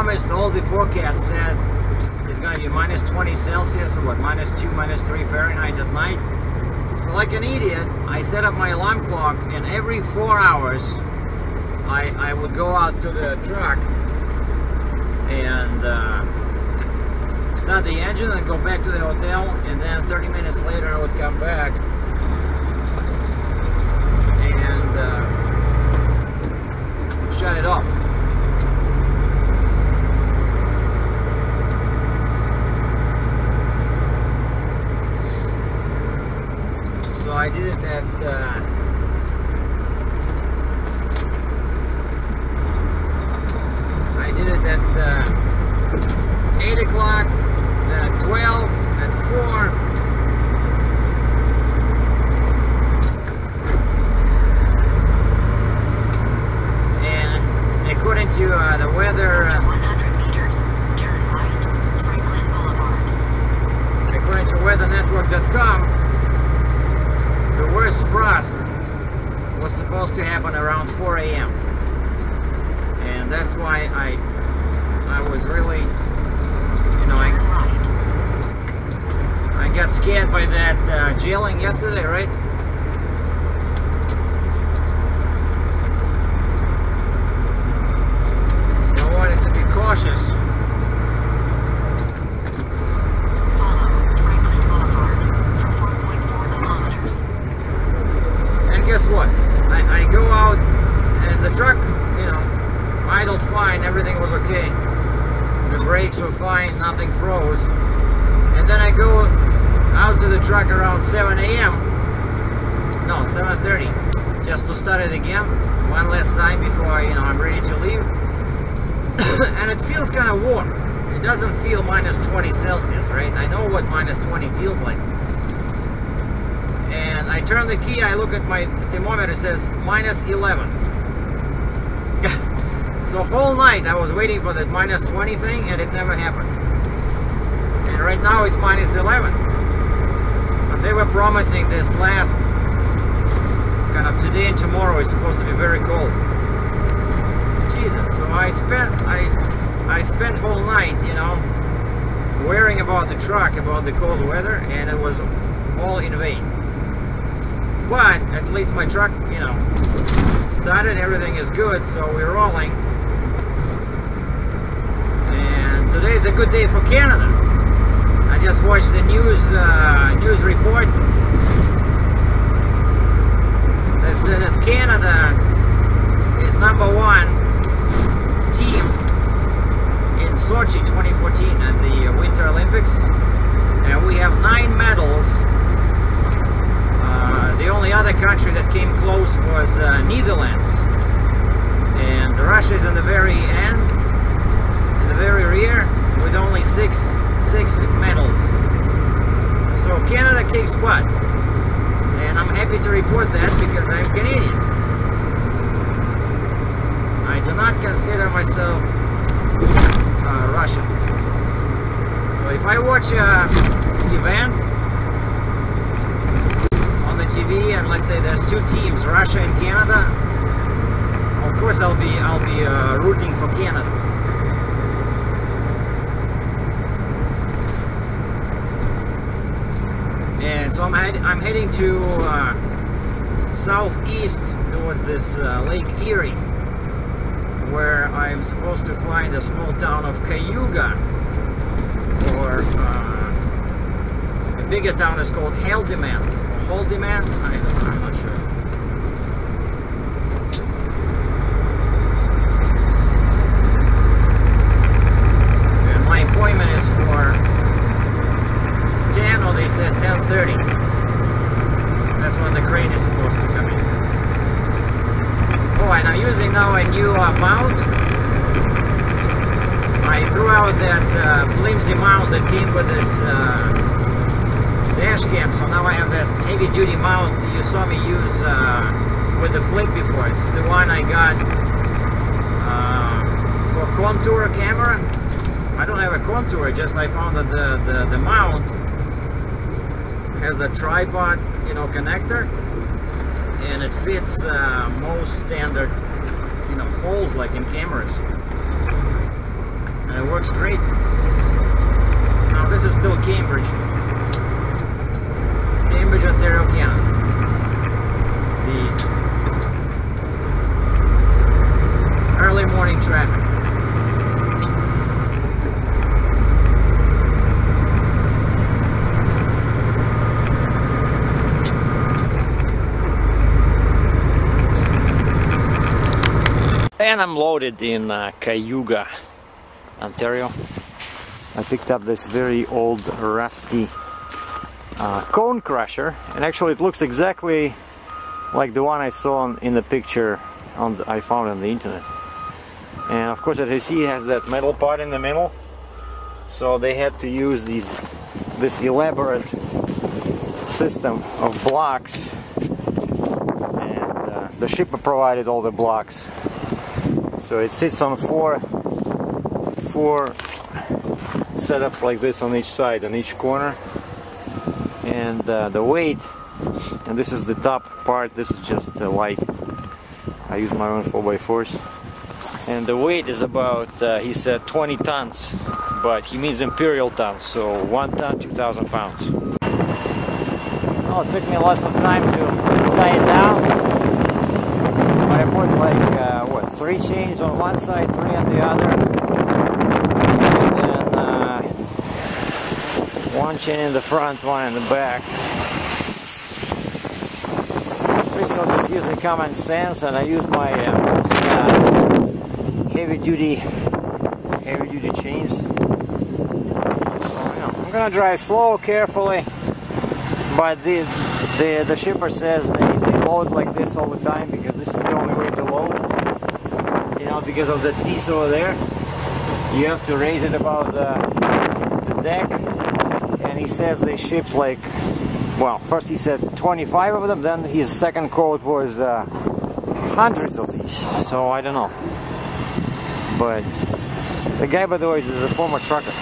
promised, all the forecasts said it's going to be minus 20 Celsius or what, minus 2, minus 3 Fahrenheit at night. So like an idiot, I set up my alarm clock, and every 4 hours I would go out to the truck and start the engine and go back to the hotel, and then 30 minutes later I would come back and shut it off. So I did it at 8 o'clock, then at 12, at 4. And according to the weather, 100 meters, turn right, Franklin Boulevard. According to weathernetwork.com, the worst frost was supposed to happen around 4 a.m. And that's why I was really, you know, I got scared by that jailing yesterday, right? So I wanted to be cautious. Follow Franklin Boulevard for 4.4 kilometers. And guess what? I go out and the truck, you know, idled fine, everything was okay. The brakes were fine, nothing froze. And then I go out to the truck around 7 a.m. No, 7:30, just to start it again, one last time before I'm ready to leave. And it feels kind of warm. It doesn't feel minus 20 Celsius, right? I know what minus 20 feels like. And I turn the key, I look at my thermometer, it says minus 11. So whole night I was waiting for that minus 20 thing, and it never happened. And right now it's minus 11. But they were promising this last, kind of today and tomorrow is supposed to be very cold. Jesus, so I spent whole night, you know, worrying about the truck, about the cold weather, and it was all in vain. But at least my truck, you know, started, everything is good, so we're rolling. And today's a good day for Canada. I just watched the news report that said that Canada is #1 team in Sochi 2014 at the Winter Olympics, and we have 9 medals. The only other country that came close was Netherlands, and Russia is in the very end, in the very rear, with only six medals. So Canada kicks butt, and I'm happy to report that because I'm Canadian. I do not consider myself Russian. So if I watch an event on the TV and let's say there's 2 teams, Russia and Canada, of course I'll be rooting for Canada. And so I'm heading to southeast towards this Lake Erie, where I'm supposed to find a small town of Cayuga, or a bigger town is called Haldimand. Haldimand? I'm not sure. And my appointment is for 10, or they said 10:30. That's when the crane is supposed to come in. Oh, and I'm using now a new mount. I threw out that flimsy mount that came with this dash cam, so now I have that heavy duty mount you saw me use with the flip before. It's the one I got for contour camera. I don't have a contour, just I found that the mount has the tripod, you know, connector, and it fits most standard, you know, holes like in cameras. and it works great. Now this is still Cambridge, Ontario, Canada. The early morning traffic. And I'm loaded in Cayuga, Ontario. I picked up this very old rusty cone crusher, and actually it looks exactly like the one I saw in the picture I found on the internet. And of course, as you see, it has that metal part in the middle, so they had to use this elaborate system of blocks, and the shipper provided all the blocks. So it sits on four setups like this on each side, on each corner, and the weight, and this is the top part, this is just the light. I use my own 4x4s, and the weight is about, he said 20 tons, but he means imperial tons, so 1 ton, 2,000 pounds. Well, it took me lots of time to tie it down. I put like, 3 chains on one side, 3 on the other, and then 1 chain in the front, 1 in the back. Basically just using common sense, and I use my heavy-duty chains. So, I'm gonna drive slow, carefully, but the shipper says they load like this all the time because this is the only way to load. You know, because of that piece over there, you have to raise it above the deck. And he says they ship like, well, first he said 25 of them, then his second quote was hundreds of these. So I don't know. But the guy, by the way, is a former trucker.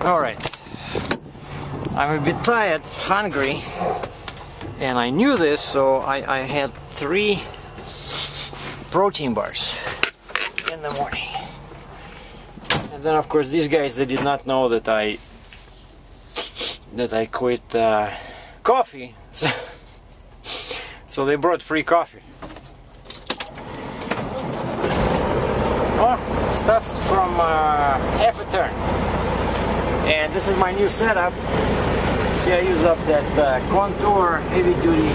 Alright. I'm a bit tired, hungry, and I knew this, so I had 3 protein bars in the morning. And then of course these guys, they did not know that I quit coffee, so they brought free coffee. Oh, stuff from half a turn. And this is my new setup. See, I use up that Contour heavy-duty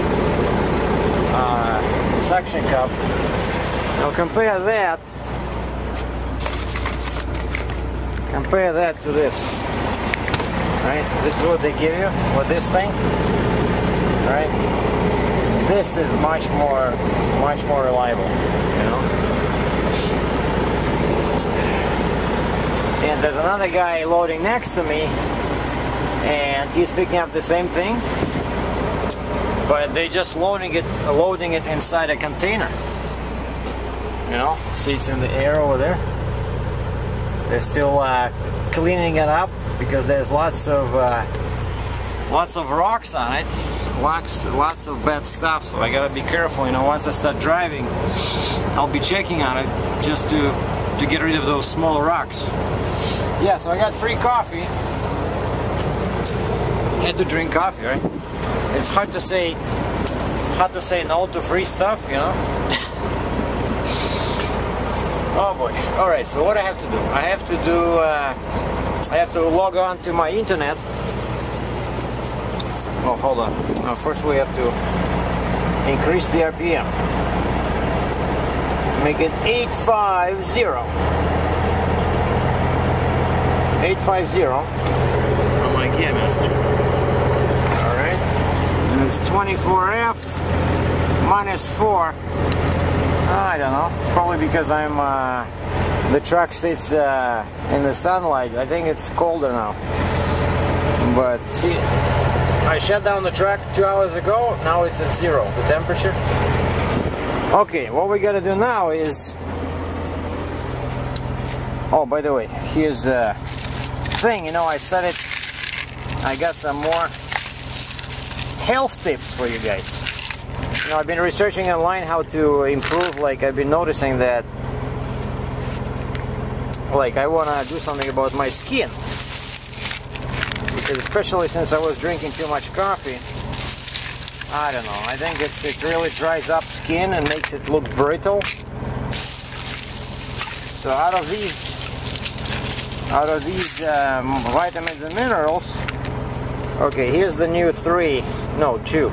suction cup. Now compare that to this. Right? This is what they give you with this thing. Right? This is much more reliable, you know. And there's another guy loading next to me, and he's picking up the same thing, but they're just loading it inside a container. You know, see, it's in the air over there. They're still cleaning it up because there's lots of rocks on it, lots of bad stuff. So I gotta be careful. You know, once I start driving, I'll be checking on it just to get rid of those small rocks. Yeah, so I got free coffee. Had to drink coffee, right? It's hard to say no to free stuff, you know. Oh boy. All right. So what I have to do? I have to log on to my internet. Oh, hold on. Now, first we have to increase the RPM. Make it 850. 850 on my Gearmaster. Alright. And it's 24F minus 4. I don't know. It's probably because I'm the truck sits in the sunlight. I think it's colder now. But see, I shut down the truck 2 hours ago. Now it's at 0, the temperature. Okay, what we gotta do now is... Oh, by the way, here's a thing. You know, I got some more health tips for you guys. You know, I've been researching online how to improve. Like, I've been noticing that like I want to do something about my skin, because especially since I was drinking too much coffee, I don't know, I think it really dries up skin and makes it look brittle. So out of these vitamins and minerals, okay, here's the new 2.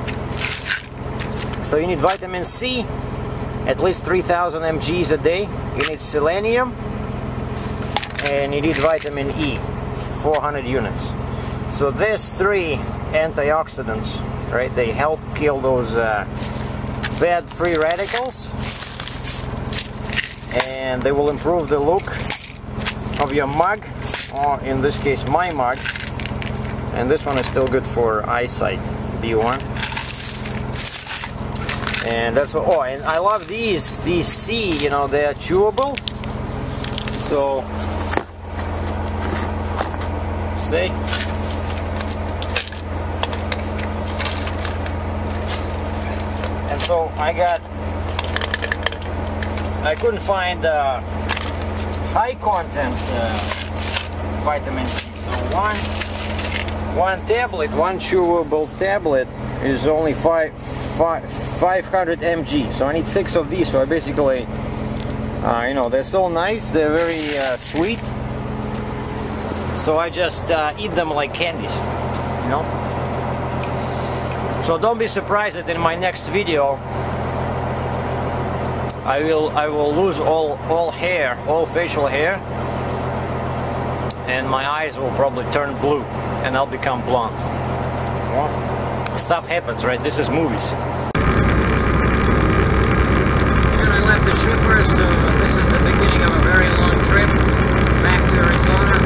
So you need vitamin C, at least 3,000 mgs a day. You need selenium, and you need vitamin E, 400 units. So there's 3 antioxidants, right? They help kill those bad free radicals, and they will improve the look of your mug, or in this case my mug. And this one is still good for eyesight, B1. And that's what, oh, and I love these C, you know, they're chewable. So stay. And so I couldn't find high content vitamin C. So one tablet, one chewable tablet is only 500 mg. So I need 6 of these. So I basically, you know, they're so nice, they're very sweet. So I just eat them like candies, you know. So don't be surprised that in my next video I will lose all hair, all facial hair, and my eyes will probably turn blue and I'll become blonde. Well, stuff happens, right? This is movies. And I left the trooper, so this is the beginning of a very long trip back to Arizona.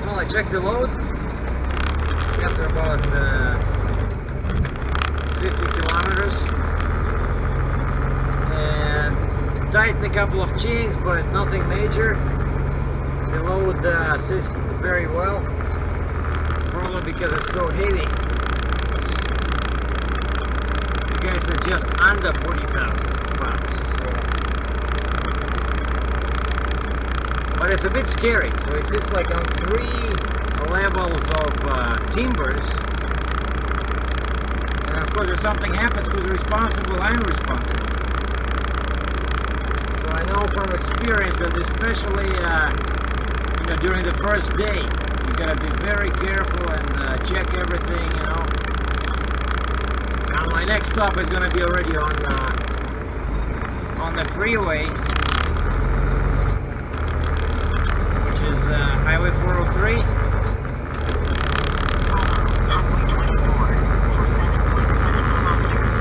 Well, I checked the load after about 50 kilometers. Tightened a couple of chains, but nothing major. The load sits very well, probably because it's so heavy. You guys are just under 40,000 pounds. But it's a bit scary. So it sits like on 3 levels of timbers. And of course, if something happens, who's responsible? I'm responsible. I know from experience that especially you know, during the first day you gotta be very careful and check everything, you know. Now my next stop is gonna be already on the freeway, which is Highway 403. Highway 24 for 7.7 kilometers.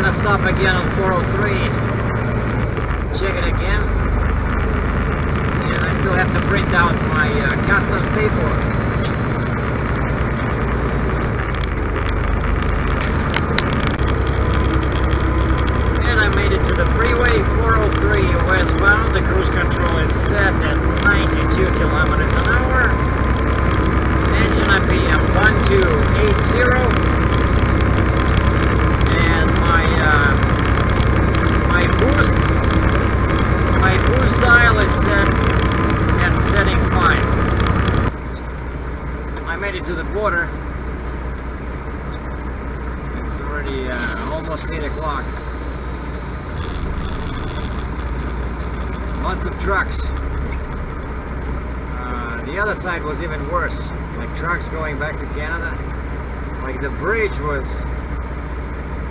Stop again on 403, check it again, and I still have to print out my customs paperwork. And I made it to the freeway, 403 westbound. The cruise control is set at 92 kilometers an hour. Engine RPM 1280. My boost dial is set at setting 5. I made it to the border. It's already almost 8 o'clock. Lots of trucks. The other side was even worse. Like trucks going back to Canada. Like the bridge was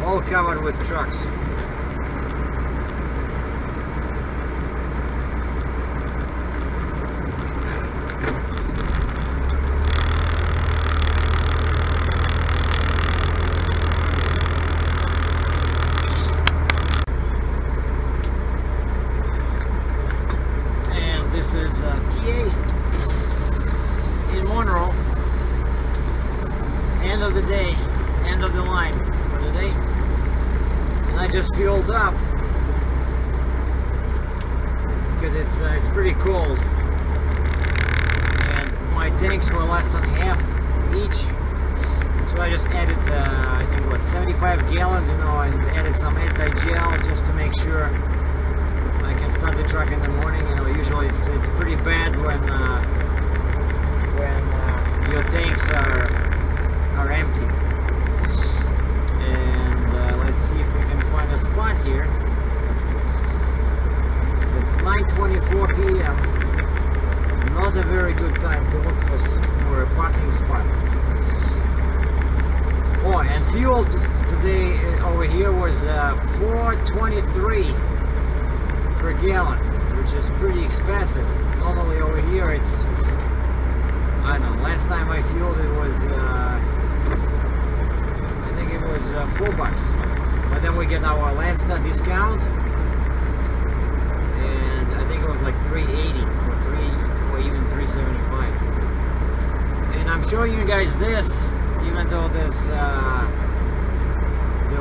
all covered with trucks. it's pretty cold, and my tanks were less than half each. So I just added, I think, what, 75 gallons, you know, and added some anti-gel just to make sure I can start the truck in the morning. You know, usually it's pretty bad when your tanks are empty. And let's see if we can find a spot here. It's 9:24 p.m. Not a very good time to look for a parking spot. Oh, and fuel today over here was $4.23 per gallon, which is pretty expensive. Normally over here it's, I don't know, last time I fueled it was, I think it was $4 or something. But then we get our Landstar discount, and I think it was like $3.80 or even $3.75. And I'm showing you guys this, even though there's the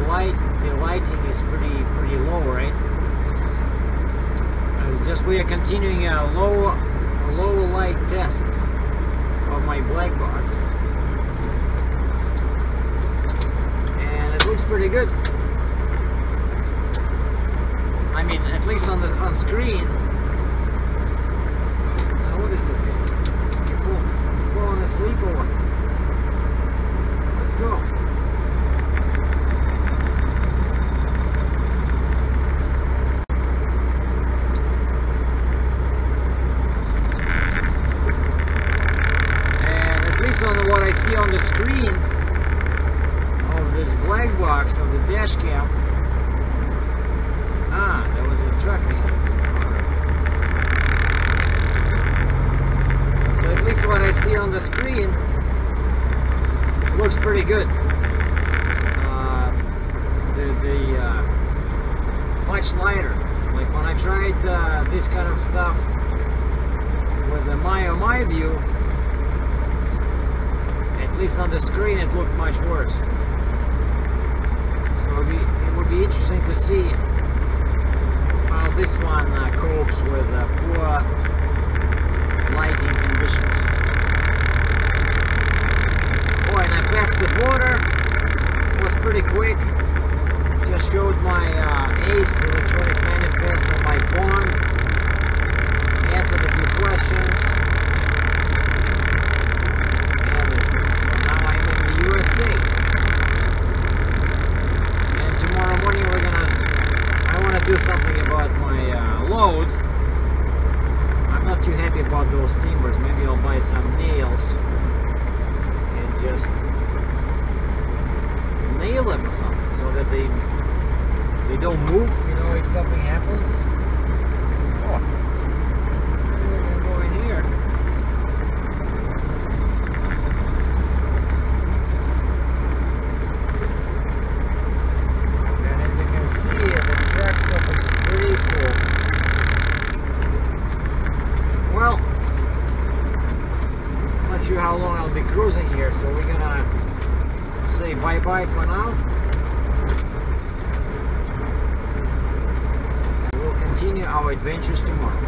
lighting is pretty low, right? We are continuing a low light test of my black box, and it looks pretty good. I mean, at least on screen. What is this game? You falling asleep or what? Let's go. What I see on the screen of this black box of the dash cam. Ah, there was a truck here. So at least what I see on the screen looks pretty good. Much lighter. Like when I tried this kind of stuff with the my view, at least on the screen it looked much worse. So it would be interesting to see how this one copes with poor lighting conditions. Oh, and I passed the border. It was pretty quick. Just showed my ACE electronic manifest and my bond. Answered a few questions. Do something about my load. I'm not too happy about those timbers. Maybe I'll buy some nails and just nail them or something so that they don't move, you know, if something happens. Oh, maybe we can go in here. And as you can see, the track stuff is pretty full. Well, not sure how long I'll be cruising here, so we're gonna say bye-bye for now. We'll continue our adventures tomorrow.